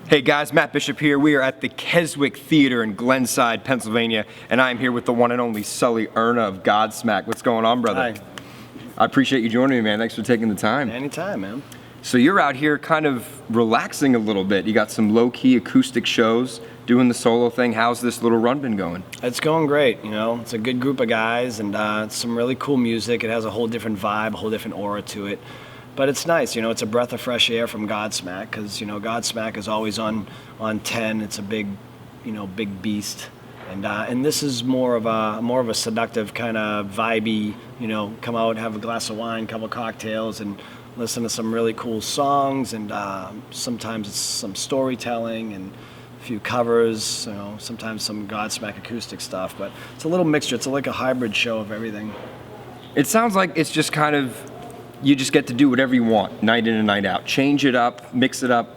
Hey guys, Matt Bishop here. We are at the Keswick Theater in Glenside, Pennsylvania, and I'm here with the one and only Sully Erna of Godsmack. What's going on, brother? Hi. I appreciate you joining me, man. Thanks for taking the time. Anytime, man. So you're out here kind of relaxing a little bit. You got some low-key acoustic shows, doing the solo thing. How's this little run been going? It's going great, you know. It's a good group of guys, and it's some really cool music. It has a whole different vibe, a whole different aura to it. But it's nice, you know, it's a breath of fresh air from Godsmack, because, you know, Godsmack is always on 10. It's a big, you know, big beast. And this is more of a seductive kind of vibey, you know, come out, have a glass of wine, couple cocktails, and listen to some really cool songs. And sometimes it's some storytelling and a few covers, you know, sometimes some Godsmack acoustic stuff. But it's a little mixture. It's like a hybrid show of everything. It sounds like it's just kind of, you just get to do whatever you want, night in and night out. Change it up, mix it up.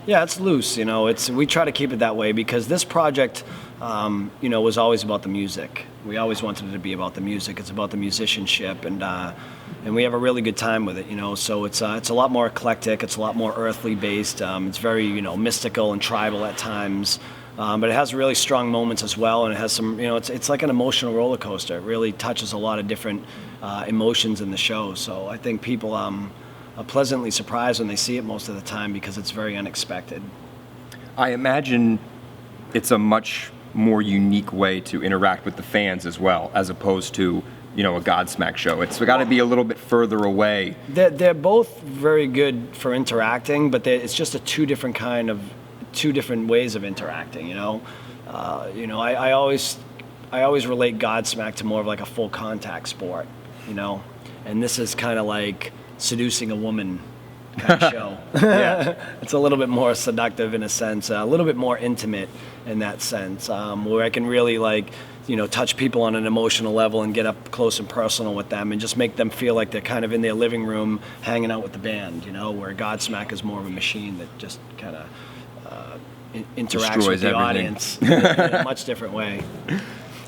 Yeah, it's loose, you know. We try to keep it that way because this project, you know, was always about the music. We always wanted it to be about the music. It's about the musicianship, and we have a really good time with it, you know. So it's a lot more eclectic. It's a lot more earthly based. It's very, you know, mystical and tribal at times. But it has really strong moments as well, and it has some, you know, it's like an emotional roller coaster. It really touches a lot of different emotions in the show. So I think people are pleasantly surprised when they see it most of the time because it's very unexpected. I imagine it's a much more unique way to interact with the fans as well, as opposed to, you know, a Godsmack show. It's got to be a little bit further away. They're both very good for interacting, but it's just two different ways of interacting, you know. I always relate Godsmack to more of like a full contact sport, you know, and this is kind of like seducing a woman kind of show. Yeah. It's a little bit more seductive in a sense, a little bit more intimate in that sense, where I can really, like, you know, touch people on an emotional level and get up close and personal with them and just make them feel like they're kind of in their living room hanging out with the band, you know, where Godsmack is more of a machine that just kind of interacts Destroys with the everything. Audience in a much different way.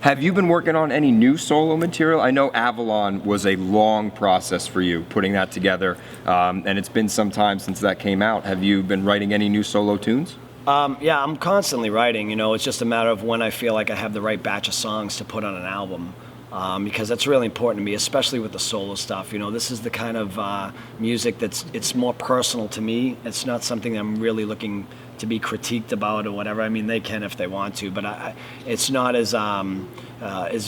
Have you been working on any new solo material? I know Avalon was a long process for you, putting that together, and it's been some time since that came out. Have you been writing any new solo tunes? Yeah, I'm constantly writing, you know. It's just a matter of when I feel like I have the right batch of songs to put on an album. Because that's really important to me, especially with the solo stuff. You know, this is the kind of music it's more personal to me. It's not something I'm really looking to be critiqued about or whatever. I mean, they can if they want to, but it's not as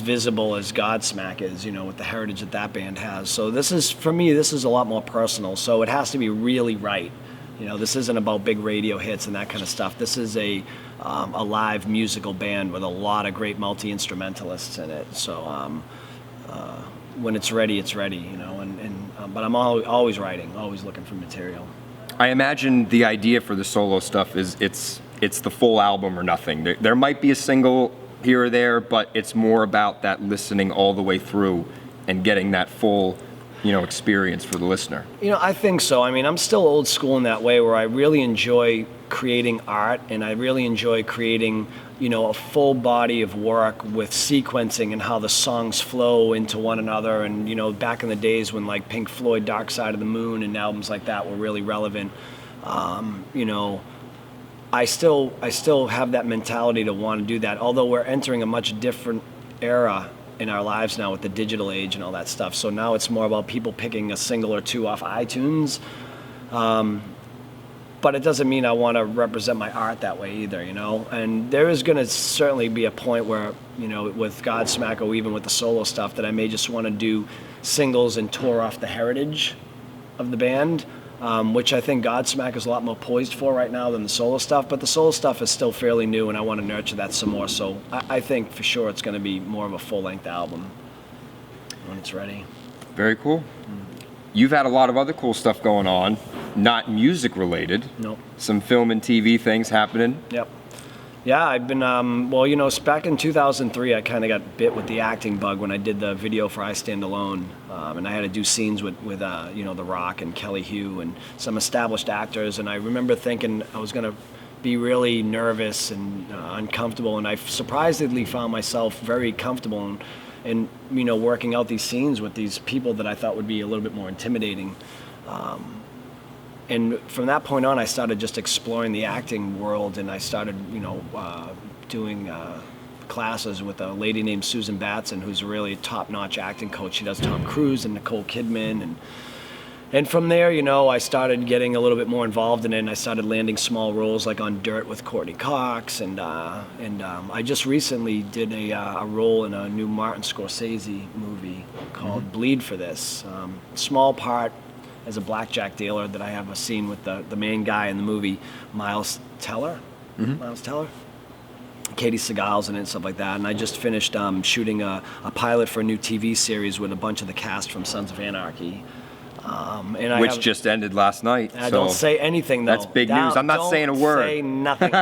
visible as Godsmack is, you know, with the heritage that that band has. So for me, this is a lot more personal. So it has to be really right. You know, this isn't about big radio hits and that kind of stuff. This is a live musical band with a lot of great multi-instrumentalists in it. So when it's ready, you know. But I'm always writing, always looking for material. I imagine the idea for the solo stuff is it's the full album or nothing. There might be a single here or there, but it's more about that listening all the way through and getting that full, you know, experience for the listener. You know, I think so. I mean, I'm still old school in that way where I really enjoy creating art and I really enjoy creating, you know, a full body of work with sequencing and how the songs flow into one another. And, you know, back in the days when like Pink Floyd, Dark Side of the Moon and albums like that were really relevant, you know, I still have that mentality to want to do that, although we're entering a much different era in our lives now with the digital age and all that stuff. So now it's more about people picking a single or two off iTunes. But it doesn't mean I want to represent my art that way either, you know? And there is going to certainly be a point where, you know, with Godsmack or even with the solo stuff that I may just want to do singles and tour off the heritage of the band, which I think Godsmack is a lot more poised for right now than the solo stuff. But the solo stuff is still fairly new and I want to nurture that some more. So I think for sure it's going to be more of a full-length album when it's ready. Very cool. You've had a lot of other cool stuff going on, not music related. Nope. Some film and TV things happening. Yep. Yeah, I've been, well, you know, back in 2003, I kind of got bit with the acting bug when I did the video for I Stand Alone. And I had to do scenes with you know, The Rock and Kelly Hu and some established actors. And I remember thinking I was going to be really nervous and uncomfortable. And I surprisingly found myself very comfortable and you know, working out these scenes with these people that I thought would be a little bit more intimidating. And from that point on, I started just exploring the acting world, and I started, doing classes with a lady named Susan Batson, who's a really top-notch acting coach. She does Tom Cruise and Nicole Kidman, and from there, I started getting a little bit more involved in it, and I started landing small roles like on Dirt with Courtney Cox, and I just recently did a role in a new Martin Scorsese movie called Bleed for This. Small part as a blackjack dealer that I have a scene with the main guy in the movie, Miles Teller. Miles Teller. Katie Seagal's in it and stuff like that. And I just finished shooting a pilot for a new TV series with a bunch of the cast from Sons of Anarchy. Which just ended last night. I don't say anything, though. That's big news. I'm not saying a word. Don't say nothing.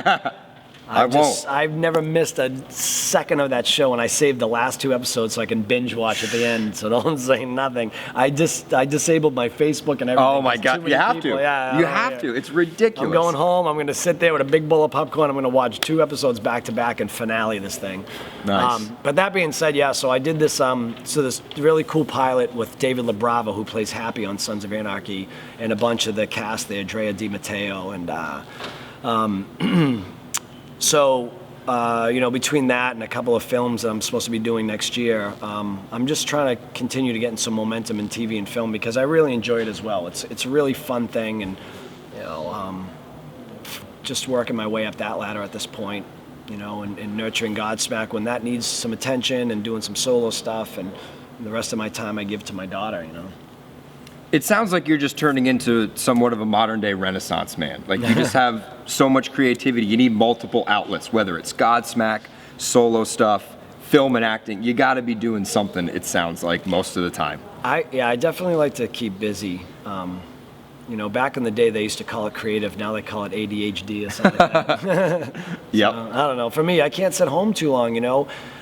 I won't. I've never missed a second of that show, and I saved the last 2 episodes so I can binge watch at the end. So don't say nothing. I disabled my Facebook and everything. Oh my God! You have to. Yeah, you have to. It's ridiculous. I'm going home. I'm going to sit there with a big bowl of popcorn. I'm going to watch 2 episodes back to back and finale this thing. Nice. But that being said, yeah. So I did this. This really cool pilot with David LaBrava, who plays Happy on Sons of Anarchy, and a bunch of the cast there, Drea Di Matteo, and. So, between that and a couple of films that I'm supposed to be doing next year, I'm just trying to continue to get in some momentum in TV and film because I really enjoy it as well. It's a really fun thing, and just working my way up that ladder at this point, and nurturing Godsmack when that needs some attention, and doing some solo stuff, and the rest of my time I give to my daughter. It sounds like you're just turning into somewhat of a modern-day Renaissance man. Like, you just have so much creativity. You need multiple outlets, whether it's Godsmack, solo stuff, film and acting. You got to be doing something, it sounds like, most of the time. I definitely like to keep busy. Back in the day, they used to call it creative. Now they call it ADHD or something like that. Yep. So, I don't know. For me, I can't sit home too long,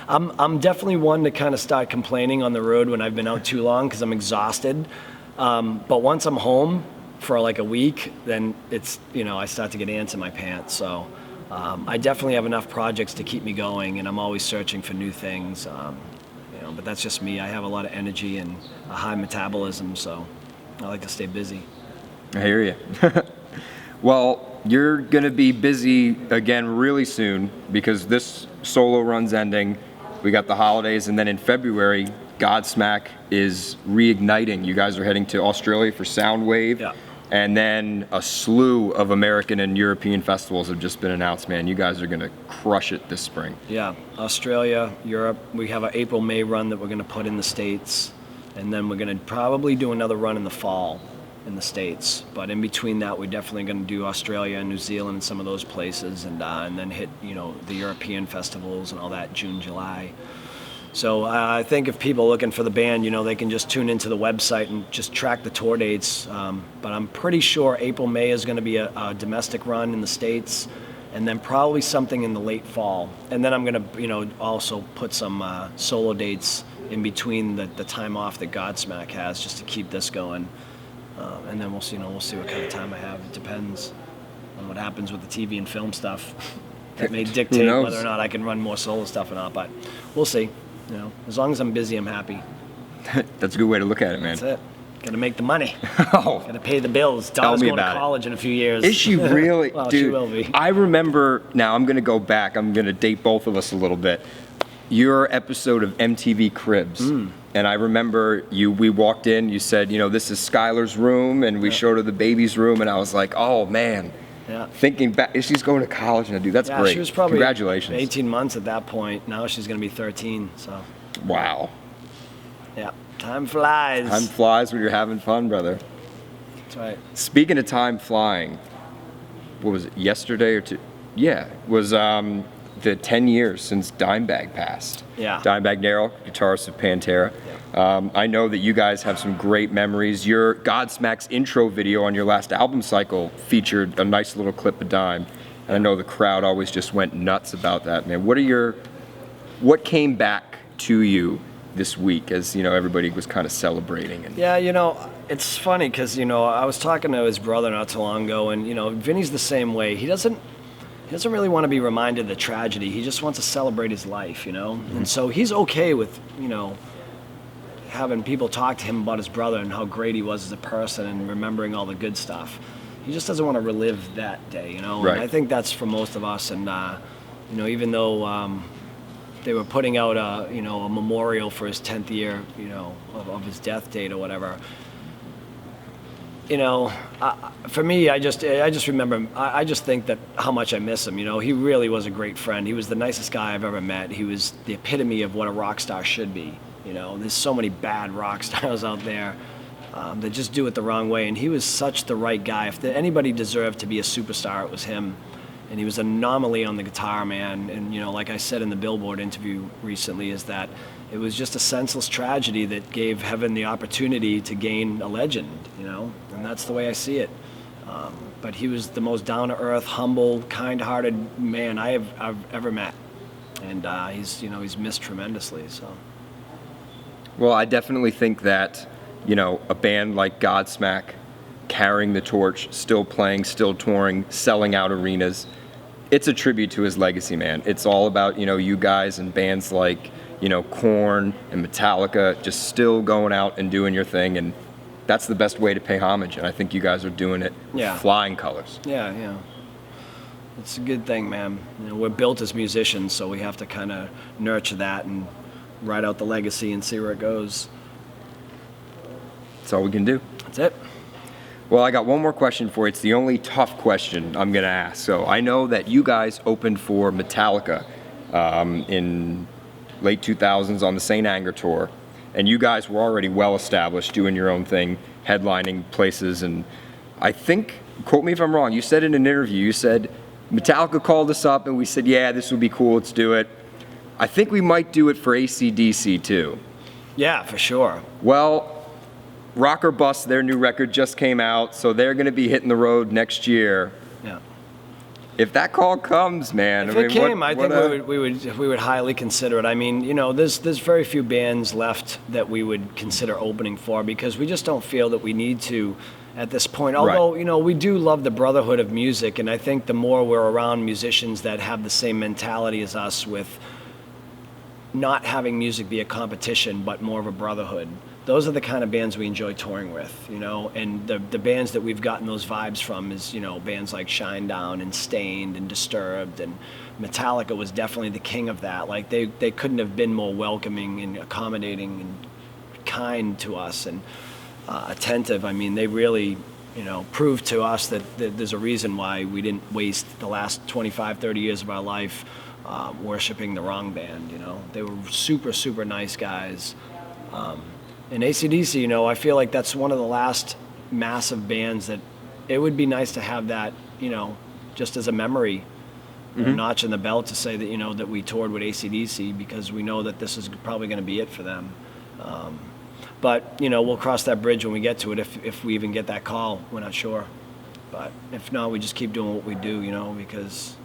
I'm definitely one to kind of start complaining on the road when I've been out too long because I'm exhausted. But once I'm home for like a week, then it's, I start to get ants in my pants. So I definitely have enough projects to keep me going, and I'm always searching for new things. But that's just me. I have a lot of energy and a high metabolism, so I like to stay busy. I hear you. Well, you're going to be busy again really soon because this solo run's ending. We got the holidays, and then in February, Godsmack is reigniting. You guys are heading to Australia for Soundwave. Yeah. And then a slew of American and European festivals have just been announced, man. You guys are going to crush it this spring. Yeah, Australia, Europe. We have an April-May run that we're going to put in the States. And then we're going to probably do another run in the fall in the States. But in between that, we're definitely going to do Australia and New Zealand and some of those places. And then hit, the European festivals and all that, June, July. So I think if people are looking for the band, they can just tune into the website and just track the tour dates. But I'm pretty sure April, May is going to be a domestic run in the States, and then probably something in the late fall. And then I'm going to, also put some solo dates in between the time off that Godsmack has, just to keep this going. And then we'll see what kind of time I have. It depends on what happens with the TV and film stuff. That may dictate whether or not I can run more solo stuff or not, but we'll see. As long as I'm busy, I'm happy. That's a good way to look at it, man. That's it. Got to make the money. Oh. Got to pay the bills. Daughter's going to college in a few years. Is she really? Well, Dude, she will be. I remember, now I'm going to go back. I'm going to date both of us a little bit. Your episode of MTV Cribs. And I remember we walked in, you said, this is Skylar's room, and we showed her the baby's room, and I was like, oh, man. Yeah. Thinking back, she's going to college now, dude. That's great. She was probably Congratulations. 18 months at that point. Now she's going to be 13. So. Wow. Yeah. Time flies. Time flies when you're having fun, brother. That's right. Speaking of time flying, what was it? Yesterday or two? Yeah, it was the 10 years since Dimebag passed. Yeah. Dimebag Darrell, guitarist of Pantera. Yeah. I know that you guys have some great memories. Your Godsmack's intro video on your last album cycle featured a nice little clip of Dime. And I know the crowd always just went nuts about that, man. What came back to you this week as, everybody was kind of celebrating? Yeah, it's funny because, I was talking to his brother not too long ago, and, Vinny's the same way. He doesn't really want to be reminded of the tragedy. He just wants to celebrate his life, Mm-hmm. And so he's okay with, having people talk to him about his brother and how great he was as a person and remembering all the good stuff. He just doesn't want to relive that day, you know. Right. And I think that's for most of us. And you know, even though they were putting out a memorial for his 10th year, you know, of his death date or whatever. You know, for me, I just remember, I just think that how much I miss him. You know, he really was a great friend. He was the nicest guy I've ever met. He was the epitome of what a rock star should be. You know, there's so many bad rock stars out there that just do it the wrong way. And he was such the right guy. If anybody deserved to be a superstar, it was him. And he was an anomaly on the guitar, man. And, you know, like I said in the Billboard interview recently, is that it was just a senseless tragedy that gave heaven the opportunity to gain a legend, you know? And that's the way I see it. But he was the most down-to-earth, humble, kind-hearted man I've ever met. And he's missed tremendously, so. Well, I definitely think that, you know, a band like Godsmack, carrying the torch, still playing, still touring, selling out arenas, it's a tribute to his legacy, man. It's all about, you know, you guys and bands like, you know, Korn and Metallica just still going out and doing your thing, and that's the best way to pay homage, and I think you guys are doing it with flying colors. Yeah. It's a good thing, man. You know, we're built as musicians, so we have to kind of nurture that and ride out the legacy and see where it goes. That's all we can do. That's it. Well, I got one more question for you. It's the only tough question I'm going to ask. So I know that you guys opened for Metallica in late 2000s on the St. Anger tour, and you guys were already well established doing your own thing, headlining places, and I think, quote me if I'm wrong, you said in an interview, you said, Metallica called us up and we said, yeah, this would be cool, let's do it. I think we might do it for AC/DC too. Yeah, for sure. Well, Rock or Bust, their new record just came out, so they're going to be hitting the road next year. Yeah. If that call comes, man, if it came, I think we would highly consider it. I mean, you know, there's very few bands left that we would consider opening for because we just don't feel that we need to at this point. Although, you know, we do love the brotherhood of music, and I think the more we're around musicians that have the same mentality as us with not having music be a competition but more of a brotherhood, those are the kind of bands we enjoy touring with, you know, and the bands that we've gotten those vibes from is, you know, bands like Shinedown and Stained and Disturbed, and Metallica was definitely the king of that. Like they couldn't have been more welcoming and accommodating and kind to us and attentive. I mean, they really, you know, proved to us that there's a reason why we didn't waste the last 25, 30 years of our life worshiping the wrong band, you know. They were super, super nice guys. And AC/DC, you know, I feel like that's one of the last massive bands that it would be nice to have that, you know, just as a memory, a notch in the belt to say that, you know, that we toured with AC/DC because we know that this is probably going to be it for them. But, you know, we'll cross that bridge when we get to it if we even get that call. We're not sure. But if not, we just keep doing what we do, you know, because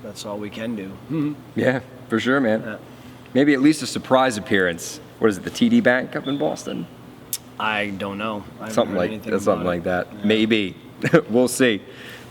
that's all we can do. Yeah, for sure, man. Yeah. Maybe at least a surprise appearance. What is it, the TD Bank up in Boston? I don't know. Something like that. Yeah. Maybe. We'll see.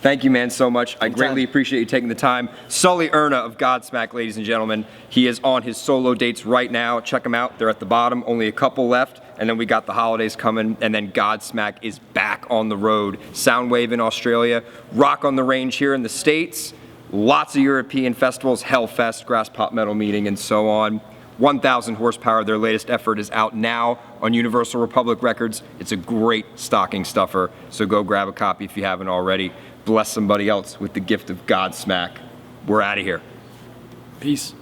Thank you, man, so much. I greatly appreciate you taking the time. Sully Erna of Godsmack, ladies and gentlemen. He is on his solo dates right now. Check them out. They're at the bottom. Only a couple left. And then we got the holidays coming. And then Godsmack is back on the road. Soundwave in Australia. Rock on the Range here in the States. Lots of European festivals. Hellfest, Grass Pop Metal Meeting, and so on. 1,000 horsepower. Their latest effort is out now on Universal Republic Records. It's a great stocking stuffer. So go grab a copy if you haven't already. Bless somebody else with the gift of Godsmack. We're out of here. Peace.